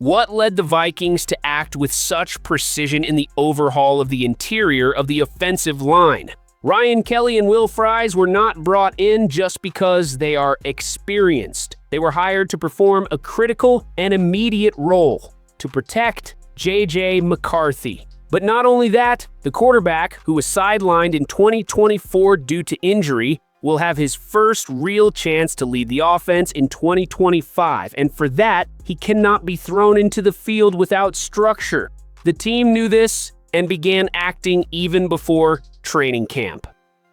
What led the Vikings to act with such precision in the overhaul of the interior of the offensive line? Ryan Kelly and Will Fries were not brought in just because they are experienced. They were hired to perform a critical and immediate role to protect J.J. McCarthy. But not only that, the quarterback, who was sidelined in 2024 due to injury, will have his first real chance to lead the offense in 2025, and for that, he cannot be thrown into the field without structure. The team knew this and began acting even before training camp.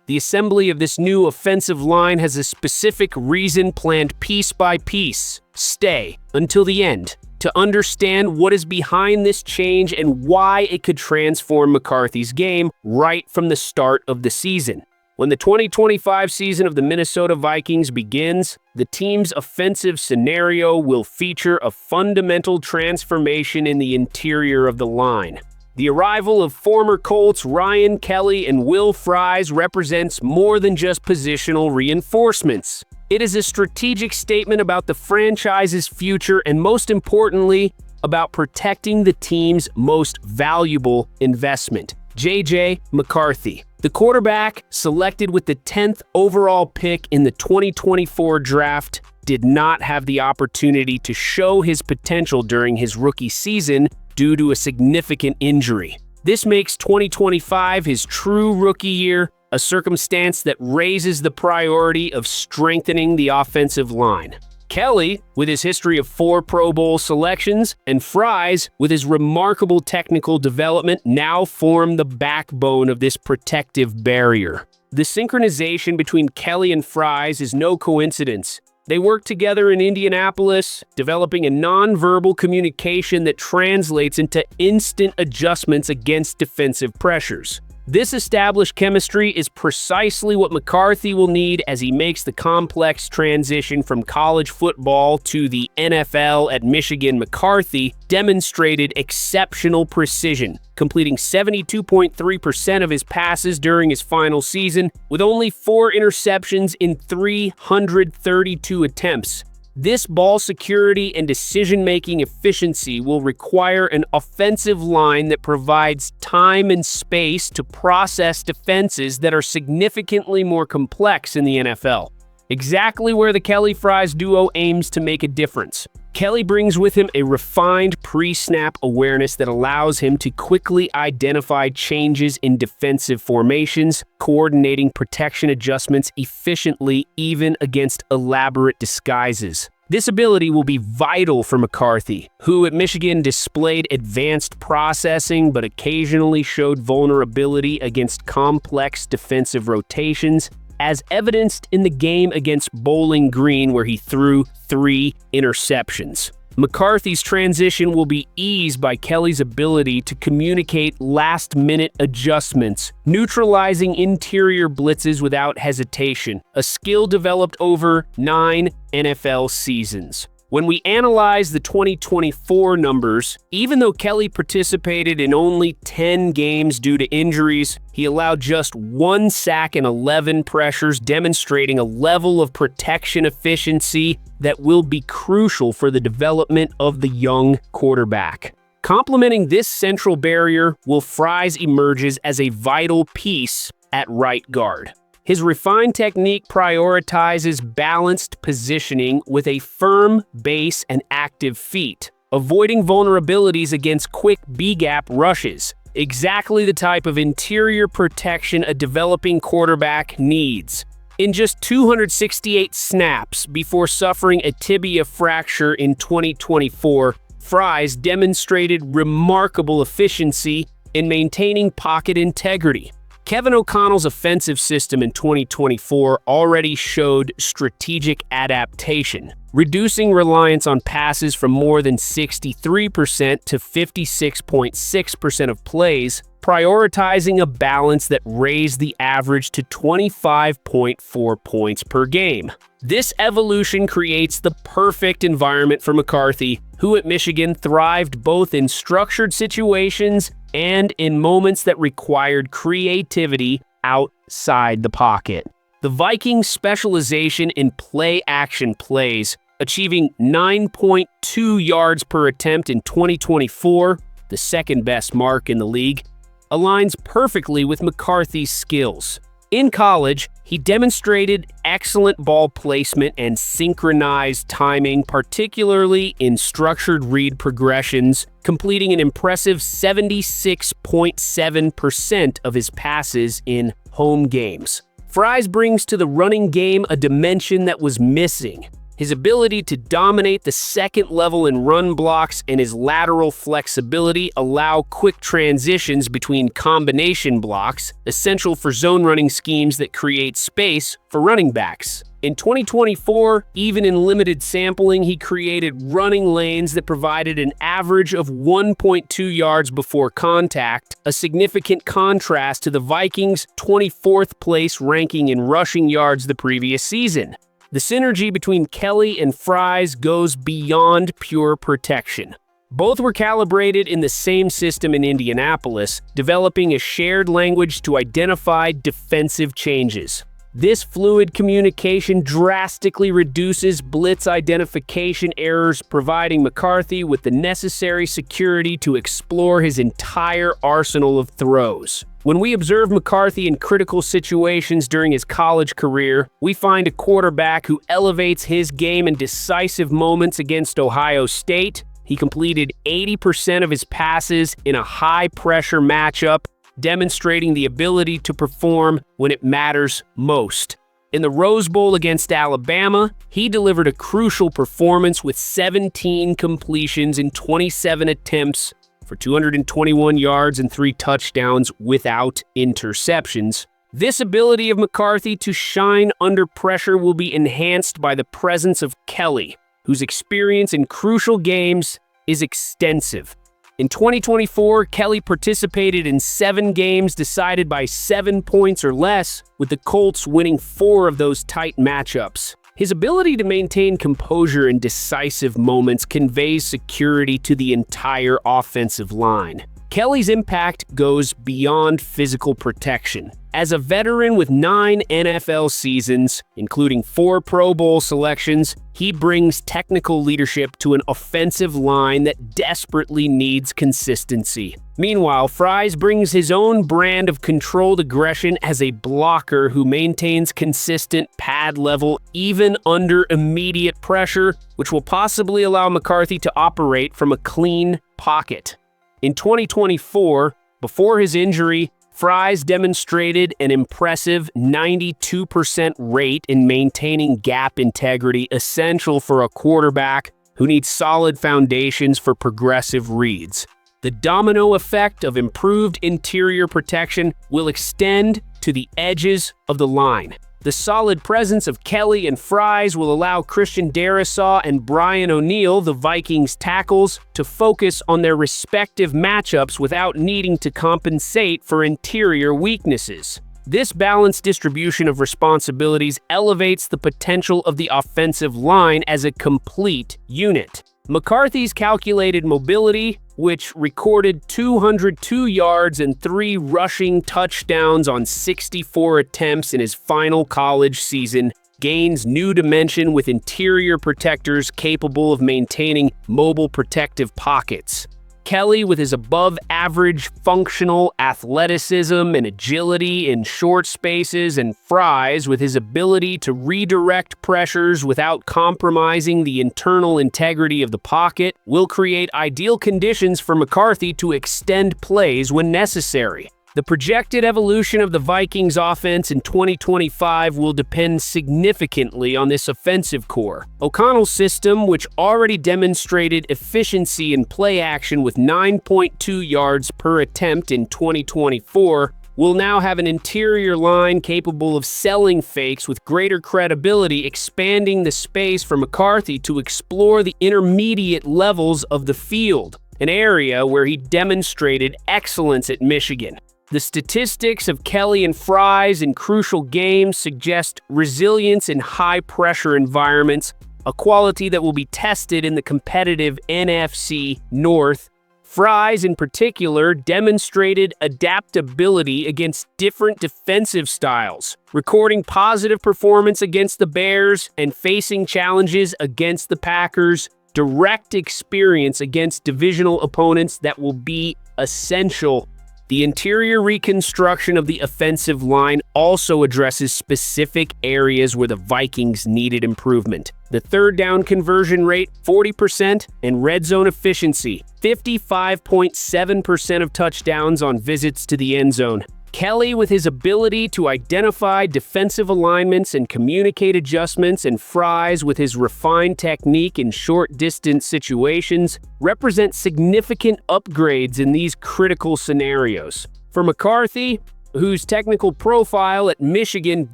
The assembly of this new offensive line has a specific reason planned piece by piece. Stay until the end to understand what is behind this change and why it could transform McCarthy's game right from the start of the season. When the 2025 season of the Minnesota Vikings begins, the team's offensive scenario will feature a fundamental transformation in the interior of the line. The arrival of former Colts Ryan Kelly and Will Fries represents more than just positional reinforcements. It is a strategic statement about the franchise's future and, most importantly, about protecting the team's most valuable investment, J.J. McCarthy. The quarterback, selected with the 10th overall pick in the 2024 draft, did not have the opportunity to show his potential during his rookie season due to a significant injury. This makes 2025 his true rookie year, a circumstance that raises the priority of strengthening the offensive line. Kelly, with his history of 4 Pro Bowl selections, and Fries, with his remarkable technical development, now form the backbone of this protective barrier. The synchronization between Kelly and Fries is no coincidence. They worked together in Indianapolis, developing a nonverbal communication that translates into instant adjustments against defensive pressures. This established chemistry is precisely what McCarthy will need as he makes the complex transition from college football to the NFL at Michigan. McCarthy demonstrated exceptional precision, completing 72.3% of his passes during his final season, with only 4 interceptions in 332 attempts. This ball security and decision-making efficiency will require an offensive line that provides time and space to process defenses that are significantly more complex in the NFL. Exactly where the Kelly-Fries duo aims to make a difference. Kelly brings with him a refined pre-snap awareness that allows him to quickly identify changes in defensive formations, coordinating protection adjustments efficiently even against elaborate disguises. This ability will be vital for McCarthy, who at Michigan displayed advanced processing but occasionally showed vulnerability against complex defensive rotations, as evidenced in the game against Bowling Green where he threw 3 interceptions. McCarthy's transition will be eased by Kelly's ability to communicate last-minute adjustments, neutralizing interior blitzes without hesitation, a skill developed over 9 NFL seasons. When we analyze the 2024 numbers, even though Kelly participated in only 10 games due to injuries, he allowed just 1 sack and 11 pressures, demonstrating a level of protection efficiency that will be crucial for the development of the young quarterback. Complementing this central barrier, Will Fries emerges as a vital piece at right guard. His refined technique prioritizes balanced positioning with a firm base and active feet, avoiding vulnerabilities against quick B-gap rushes. Exactly the type of interior protection a developing quarterback needs. In just 268 snaps before suffering a tibia fracture in 2024, Fries demonstrated remarkable efficiency in maintaining pocket integrity. Kevin O'Connell's offensive system in 2024 already showed strategic adaptation, reducing reliance on passes from more than 63% to 56.6% of plays, prioritizing a balance that raised the average to 25.4 points per game. This evolution creates the perfect environment for McCarthy, who at Michigan thrived both in structured situations and in moments that required creativity outside the pocket. The Vikings' specialization in play-action plays achieving 9.2 yards per attempt in 2024, the second-best mark in the league, aligns perfectly with McCarthy's skills. In college, he demonstrated excellent ball placement and synchronized timing, particularly in structured read progressions, completing an impressive 76.7% of his passes in home games. Fries brings to the running game a dimension that was missing. His ability to dominate the second level in run blocks and his lateral flexibility allow quick transitions between combination blocks, essential for zone running schemes that create space for running backs. In 2024, even in limited sampling, he created running lanes that provided an average of 1.2 yards before contact, a significant contrast to the Vikings' 24th place ranking in rushing yards the previous season. The synergy between Kelly and Fries goes beyond pure protection. Both were calibrated in the same system in Indianapolis, developing a shared language to identify defensive changes. This fluid communication drastically reduces blitz identification errors, providing McCarthy with the necessary security to explore his entire arsenal of throws. When we observe McCarthy in critical situations during his college career, we find a quarterback who elevates his game in decisive moments against Ohio State. He completed 80% of his passes in a high-pressure matchup, demonstrating the ability to perform when it matters most. In the Rose Bowl against Alabama, he delivered a crucial performance with 17 completions in 27 attempts for 221 yards and 3 touchdowns without interceptions. This ability of McCarthy to shine under pressure will be enhanced by the presence of Kelly, whose experience in crucial games is extensive. In 2024, Kelly participated in 7 games decided by 7 points or less, with the Colts winning 4 of those tight matchups. His ability to maintain composure in decisive moments conveys security to the entire offensive line. Kelly's impact goes beyond physical protection. As a veteran with 9 NFL seasons, including 4 Pro Bowl selections, he brings technical leadership to an offensive line that desperately needs consistency. Meanwhile, Fries brings his own brand of controlled aggression as a blocker who maintains consistent pad level even under immediate pressure, which will possibly allow McCarthy to operate from a clean pocket. In 2024, before his injury, Fries demonstrated an impressive 92% rate in maintaining gap integrity, essential for a quarterback who needs solid foundations for progressive reads. The domino effect of improved interior protection will extend to the edges of the line. The solid presence of Kelly and Fries will allow Christian Darrisaw and Brian O'Neill, the Vikings tackles, to focus on their respective matchups without needing to compensate for interior weaknesses. This balanced distribution of responsibilities elevates the potential of the offensive line as a complete unit. McCarthy's calculated mobility, which recorded 202 yards and 3 rushing touchdowns on 64 attempts in his final college season, gains new dimension with interior protectors capable of maintaining mobile protective pockets. Kelly, with his above-average functional athleticism and agility in short spaces, and Fries, with his ability to redirect pressures without compromising the internal integrity of the pocket, will create ideal conditions for McCarthy to extend plays when necessary. The projected evolution of the Vikings offense in 2025 will depend significantly on this offensive core. O'Connell's system, which already demonstrated efficiency in play action with 9.2 yards per attempt in 2024, will now have an interior line capable of selling fakes with greater credibility, expanding the space for McCarthy to explore the intermediate levels of the field, an area where he demonstrated excellence at Michigan. The statistics of Kelly and Fries in crucial games suggest resilience in high-pressure environments, a quality that will be tested in the competitive NFC North. Fries, in particular, demonstrated adaptability against different defensive styles, recording positive performance against the Bears and facing challenges against the Packers, direct experience against divisional opponents that will be essential. The interior reconstruction of the offensive line also addresses specific areas where the Vikings needed improvement. The third down conversion rate, 40%, and red zone efficiency, 55.7% of touchdowns on visits to the end zone. Kelly, with his ability to identify defensive alignments and communicate adjustments, and Fries, with his refined technique in short-distance situations, represent significant upgrades in these critical scenarios. For McCarthy, whose technical profile at Michigan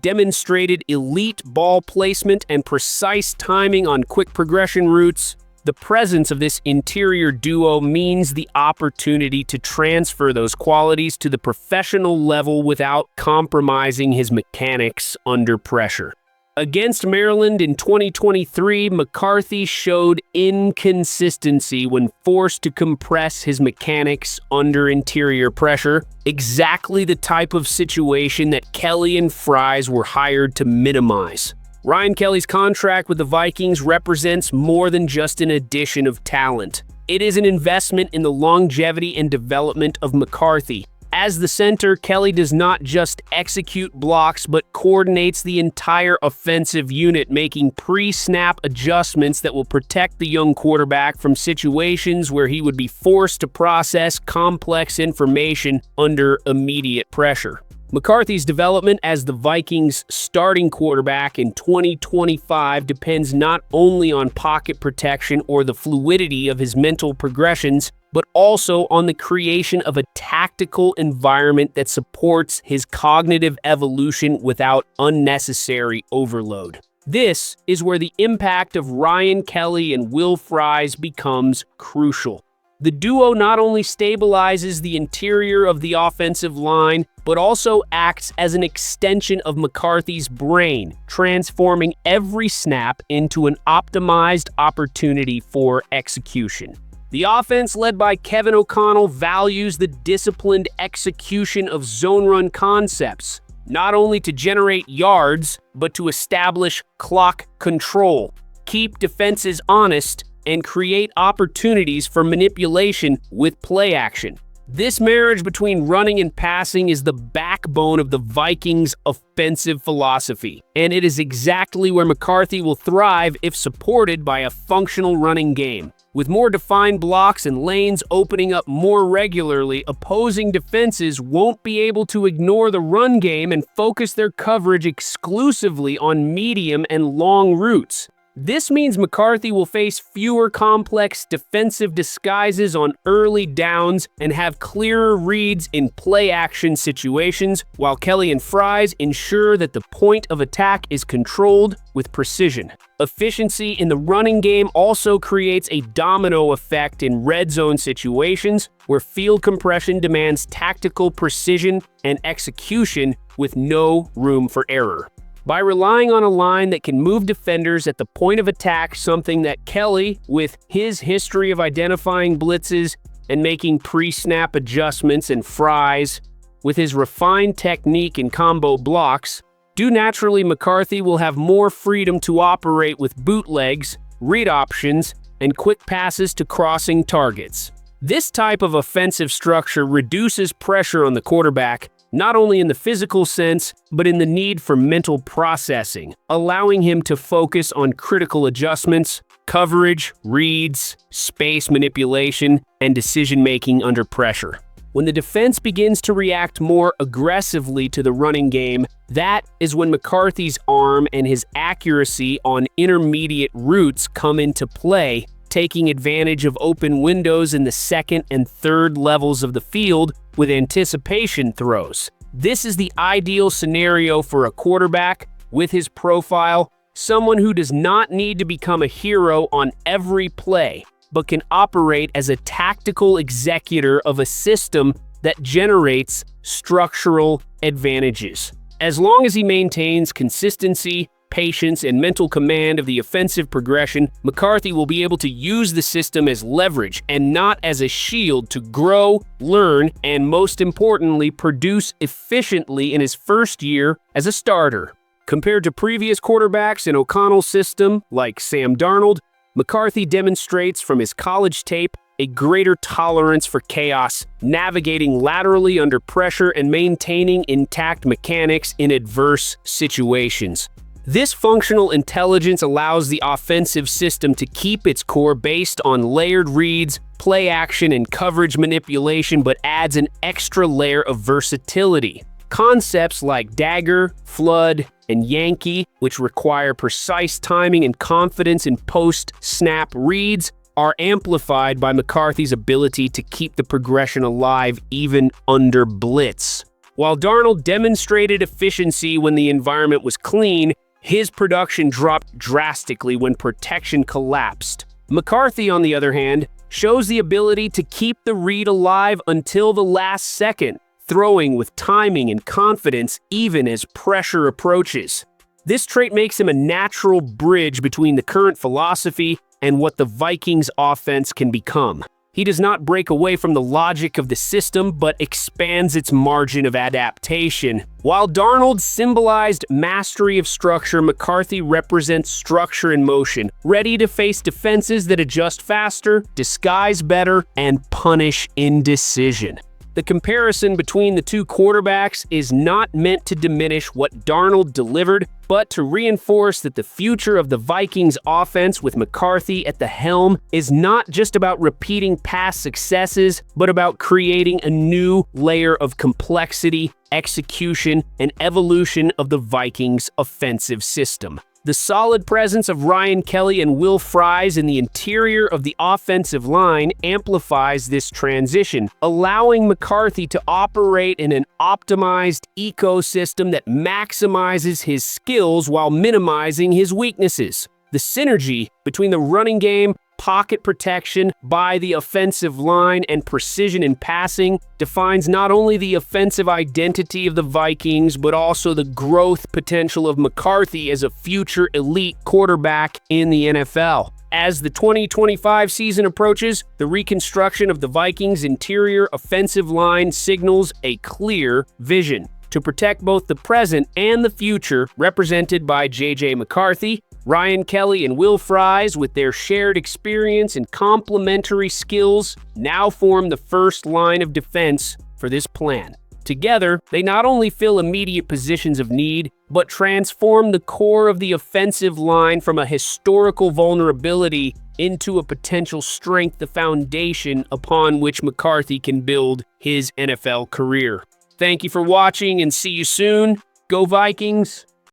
demonstrated elite ball placement and precise timing on quick progression routes, the presence of this interior duo means the opportunity to transfer those qualities to the professional level without compromising his mechanics under pressure. Against Maryland in 2023, McCarthy showed inconsistency when forced to compress his mechanics under interior pressure, exactly the type of situation that Kelly and Fries were hired to minimize. Ryan Kelly's contract with the Vikings represents more than just an addition of talent. It is an investment in the longevity and development of McCarthy. As the center, Kelly does not just execute blocks, but coordinates the entire offensive unit, making pre-snap adjustments that will protect the young quarterback from situations where he would be forced to process complex information under immediate pressure. McCarthy's development as the Vikings' starting quarterback in 2025 depends not only on pocket protection or the fluidity of his mental progressions, but also on the creation of a tactical environment that supports his cognitive evolution without unnecessary overload. This is where the impact of Ryan Kelly and Will Fries becomes crucial. The duo not only stabilizes the interior of the offensive line, but also acts as an extension of McCarthy's brain, transforming every snap into an optimized opportunity for execution. The offense led by Kevin O'Connell values the disciplined execution of zone run concepts, not only to generate yards, but to establish clock control, keep defenses honest, and create opportunities for manipulation with play action. This marriage between running and passing is the backbone of the Vikings' offensive philosophy, and it is exactly where McCarthy will thrive if supported by a functional running game. With more defined blocks and lanes opening up more regularly, opposing defenses won't be able to ignore the run game and focus their coverage exclusively on medium and long routes. This means McCarthy will face fewer complex defensive disguises on early downs and have clearer reads in play-action situations, while Kelly and Fries ensure that the point of attack is controlled with precision. Efficiency in the running game also creates a domino effect in red zone situations, where field compression demands tactical precision and execution with no room for error. By relying on a line that can move defenders at the point of attack, something that Kelly, with his history of identifying blitzes and making pre-snap adjustments, and Fries, with his refined technique and combo blocks, do naturally, McCarthy will have more freedom to operate with bootlegs, read options, and quick passes to crossing targets. This type of offensive structure reduces pressure on the quarterback, not only in the physical sense, but in the need for mental processing, allowing him to focus on critical adjustments, coverage, reads, space manipulation, and decision-making under pressure. When the defense begins to react more aggressively to the running game, that is when McCarthy's arm and his accuracy on intermediate routes come into play, taking advantage of open windows in the second and third levels of the field with anticipation throws. This is the ideal scenario for a quarterback with his profile, someone who does not need to become a hero on every play, but can operate as a tactical executor of a system that generates structural advantages. As long as he maintains consistency, patience, and mental command of the offensive progression, McCarthy will be able to use the system as leverage and not as a shield to grow, learn, and most importantly, produce efficiently in his first year as a starter. Compared to previous quarterbacks in O'Connell's system, like Sam Darnold, McCarthy demonstrates from his college tape a greater tolerance for chaos, navigating laterally under pressure and maintaining intact mechanics in adverse situations. This functional intelligence allows the offensive system to keep its core based on layered reads, play action, and coverage manipulation, but adds an extra layer of versatility. Concepts like dagger, flood, and Yankee, which require precise timing and confidence in post-snap reads, are amplified by McCarthy's ability to keep the progression alive even under blitz. While Darnold demonstrated efficiency when the environment was clean, his production dropped drastically when protection collapsed. McCarthy, on the other hand, shows the ability to keep the read alive until the last second, throwing with timing and confidence even as pressure approaches. This trait makes him a natural bridge between the current philosophy and what the Vikings offense can become. He does not break away from the logic of the system, but expands its margin of adaptation. While Darnold symbolized mastery of structure, McCarthy represents structure in motion, ready to face defenses that adjust faster, disguise better, and punish indecision. The comparison between the two quarterbacks is not meant to diminish what Darnold delivered, but to reinforce that the future of the Vikings offense with McCarthy at the helm is not just about repeating past successes, but about creating a new layer of complexity, execution, and evolution of the Vikings offensive system. The solid presence of Ryan Kelly and Will Fries in the interior of the offensive line amplifies this transition, allowing McCarthy to operate in an optimized ecosystem that maximizes his skills while minimizing his weaknesses. The synergy between the running game, pocket protection by the offensive line, and precision in passing defines not only the offensive identity of the Vikings, but also the growth potential of McCarthy as a future elite quarterback in the NFL. As the 2025 season approaches, the reconstruction of the Vikings' interior offensive line signals a clear vision to protect both the present and the future, represented by J.J. McCarthy, Ryan Kelly, and Will Fries, with their shared experience and complementary skills, now form the first line of defense for this plan. Together, they not only fill immediate positions of need, but transform the core of the offensive line from a historical vulnerability into a potential strength, the foundation upon which McCarthy can build his NFL career. Thank you for watching, and see you soon. Go Vikings!